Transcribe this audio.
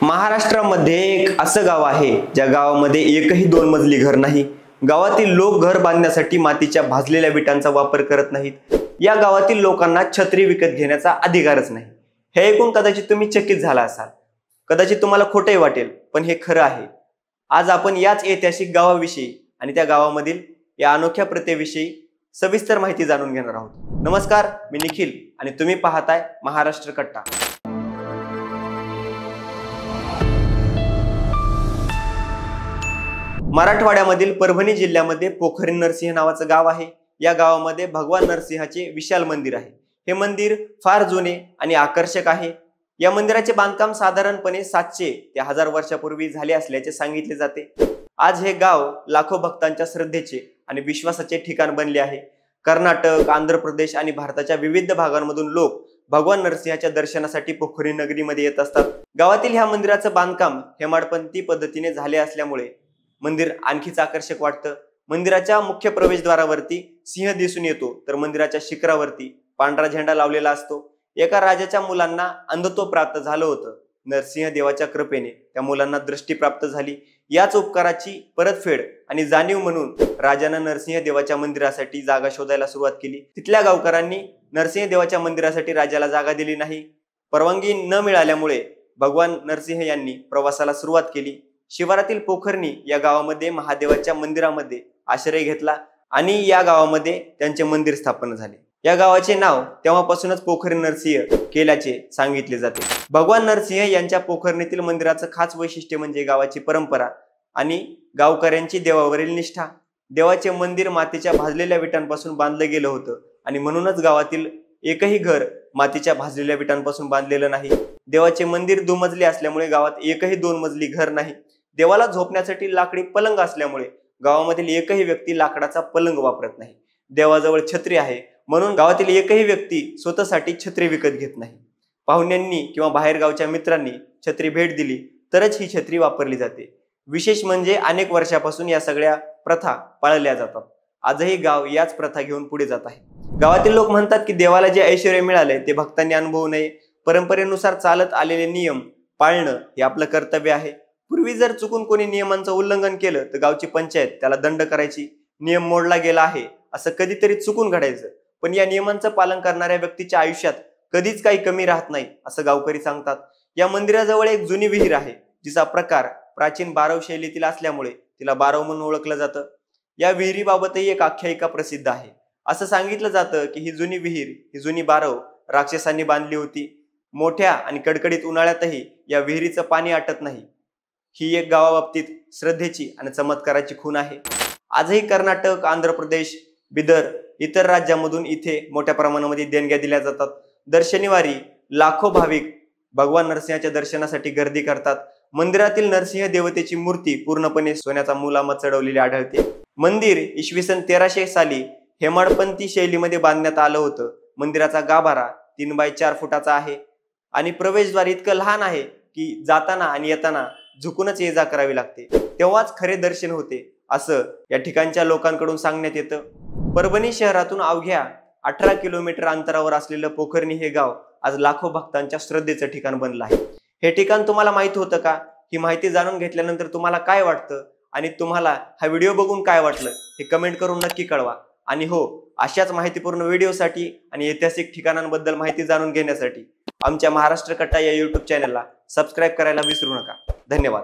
महाराष्ट्रामध्ये एक असं गाव आहे ज्या गावामध्ये एकही दोन मजली घर नाही। गावातील लोक घर बांधण्यासाठी मातीच्या भाजलेल्या विटांचा वापर करत नाहीत। या गावातील लोकांना छत्री विकत घेण्याचा अधिकारच नाही। हे ऐकून कदाचित तुम्ही चकित झाला असाल, कदाचित तुम्हाला खोटंही वाटेल, पण हे खरं आहे। आज आपण याच ऐतिहासिक गावाविषयी आणि त्या गावामधील या अनोख्या प्रथेविषयी सविस्तर माहिती जाणून घेणार आहोत। नमस्कार, मी निखिल आणि तुम्ही पाहताय महाराष्ट्र कट्टा। मराठवाड्यामधील परभणी जिल्ह्यामध्ये पोखरी नरसिंह नावाचं गाव आहे। या गावामध्ये भगवान नरसिंहाचे विशाल मंदिर आहे। हे मंदिर फार जुने आणि आकर्षक आहे। या मंदिराचे बांधकाम साधारणपणे 700 ते 1000 वर्षापूर्वी झाले असल्याचे सांगितले जाते। आज हे गाव लाखो भक्तांच्या श्रद्धेचे आणि विश्वासाचे ठिकाण बनले आहे। कर्नाटक, आंध्र प्रदेश आणि भारताच्या विविध भागांमधून लोक भगवान नरसिंहाच्या दर्शनासाठी पोखरी नगरीमध्ये येत असतात। गावातील ह्या मंदिराचं बांधकाम हेमाडपंथी पद्धतीने झाले असल्यामुळे मंदिर आणखीच आकर्षक वाटतं। मंदिराच्या मुख्य प्रवेशद्वारावरती सिंह दिसून येतो, तर मंदिराच्या शिखरावरती पांढरा झेंडा लावलेला असतो। एका राजाच्या मुलांना अंधत्व प्राप्त झालं होतं। नरसिंह देवाच्या कृपेने त्या मुलांना दृष्टी प्राप्त झाली। याच उपकाराची परतफेड आणि जाणीव म्हणून राजानं नरसिंह देवाच्या मंदिरासाठी जागा शोधायला सुरुवात केली। तिथल्या गावकऱ्यांनी नरसिंह देवाच्या मंदिरासाठी राजाला जागा दिली नाही। परवानगी न मिळाल्यामुळे भगवान नरसिंह यांनी प्रवासाला सुरुवात केली। शिवारातील पोखरणी या गावामध्ये महादेवाच्या मंदिरामध्ये आश्रय घेतला आणि या गावामध्ये त्यांचे मंदिर स्थापन झाले। या गावाचे नाव तेव्हापासूनच पोखरी नरसिंह केल्याचे सांगितले जाते। भगवान नरसिंह यांच्या पोखरणीतील मंदिराचं खास वैशिष्ट्य म्हणजे गावाची परंपरा आणि गावकऱ्यांची देवावरील निष्ठा। देवाचे मंदिर मातीच्या भाजलेल्या विटांपासून बांधलं गेलं होतं आणि म्हणूनच गावातील एकही घर मातीच्या भाजलेल्या विटांपासून बांधलेलं नाही। देवाचे मंदिर दुमजले असल्यामुळे गावात एकही दोन मजली घर नाही। देवाला झोपण्यासाठी लाकडी पलंग असल्यामुळे गावामधील एकही व्यक्ती लाकडाचा पलंग वापरत नाही। देवाजवळ छत्री आहे म्हणून गावातील एकही व्यक्ती स्वतःसाठी छत्री विकत घेत नाही। पाहुण्यांनी किंवा बाहेरगावच्या मित्रांनी छत्री भेट दिली तरच ही छत्री वापरली जाते। विशेष म्हणजे अनेक वर्षापासून या सगळ्या प्रथा पाळल्या जातात। आजही गाव याच प्रथा घेऊन पुढे जात आहे। गावातील लोक म्हणतात की देवाला जे ऐश्वर्य मिळाले ते भक्तांनी अनुभवू नये। परंपरेनुसार चालत आलेले नियम पाळणं हे आपलं कर्तव्य आहे। पूर्वी जर चुकून कोणी नियमांचं उल्लंघन केलं तर गावची पंचायत त्याला दंड करायची। नियम मोडला गेला आहे असं कधीतरी चुकून घडायचं, पण या नियमांचं पालन करणाऱ्या व्यक्तीच्या आयुष्यात कधीच काही कमी राहत नाही असं गावकरी सांगतात। या मंदिराजवळ एक जुनी विहीर आहे, जिचा प्रकार प्राचीन बारव शैलीतील असल्यामुळे तिला बारव म्हणून ओळखलं जातं। या विहिरीबाबतही एक आख्यायिका प्रसिद्ध आहे। असं सांगितलं जातं की ही जुनी बारव राक्षसांनी बांधली होती। मोठ्या आणि कडकडीत उन्हाळ्यातही या विहिरीचं पाणी आटत नाही। ही एक गावाबाबतीत श्रद्धेची आणि चमत्काराची खूण आहे। आजही कर्नाटक, आंध्र प्रदेश, बिदर इतर राज्यांमधून इथे मोठ्या प्रमाणामध्ये देणग्या दिल्या जातात। दर शनिवारी लाखो भाविक भगवान नरसिंहाच्या दर्शनासाठी गर्दी करतात। मंदिरातील नरसिंह देवतेची मूर्ती पूर्णपणे सोन्याचा मुलामा चढवलेली आढळते। मंदिर इसवी सन 1300 साली हेमाडपंथी शैलीमध्ये बांधण्यात आलं होतं। मंदिराचा गाभारा 3 बाय 4 फुटाचा आहे आणि प्रवेशद्वार इतकं लहान आहे की जाताना आणि येताना झुकूनच ये जा करावी लागते, तेव्हाच खरे दर्शन होते असं या ठिकाणच्या लोकांकडून सांगण्यात येतं। परभणी शहरातून अवघ्या 18 किलोमीटर अंतरावर असलेलं पोखरणी हे गाव आज लाखो भक्तांच्या श्रद्धेचं ठिकाण बनलं आहे। हे ठिकाण तुम्हाला माहित होतं का? ही माहिती जाणून घेतल्यानंतर तुम्हाला काय वाटतं आणि तुम्हाला हा व्हिडिओ बघून काय वाटलं हे कमेंट करून नक्की कळवा। आणि हो, अशाच माहितीपूर्ण व्हिडिओसाठी आणि ऐतिहासिक ठिकाणांबद्दल माहिती जाणून घेण्यासाठी आमच्या महाराष्ट्र कट्टा या YouTube चॅनलला सबस्क्राईब करायला विसरू नका। धन्यवाद।